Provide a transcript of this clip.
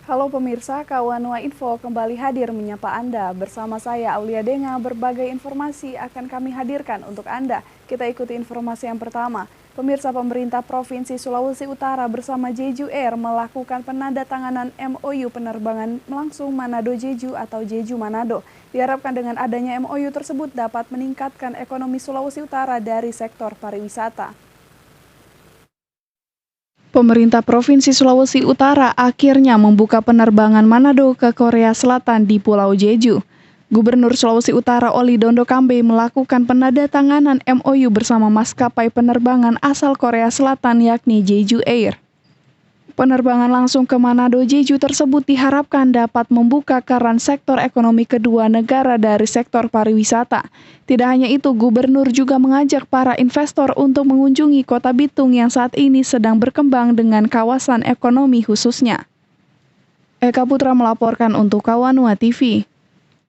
Halo pemirsa, Kawanua Info kembali hadir menyapa Anda. Bersama saya Aulia Denga, berbagai informasi akan kami hadirkan untuk Anda. Kita ikuti informasi yang pertama. Pemirsa, pemerintah Provinsi Sulawesi Utara bersama Jeju Air melakukan penandatanganan MOU penerbangan langsung Manado Jeju atau Jeju Manado. Diharapkan dengan adanya MOU tersebut dapat meningkatkan ekonomi Sulawesi Utara dari sektor pariwisata. Pemerintah Provinsi Sulawesi Utara akhirnya membuka penerbangan Manado ke Korea Selatan di Pulau Jeju. Gubernur Sulawesi Utara Oli Dondo Kambe melakukan penandatanganan MOU bersama maskapai penerbangan asal Korea Selatan yakni Jeju Air. Penerbangan langsung ke Manado Jeju tersebut diharapkan dapat membuka keran sektor ekonomi kedua negara dari sektor pariwisata. Tidak hanya itu, Gubernur juga mengajak para investor untuk mengunjungi Kota Bitung yang saat ini sedang berkembang dengan kawasan ekonomi khususnya. Eka Putra melaporkan untuk Kawanua TV.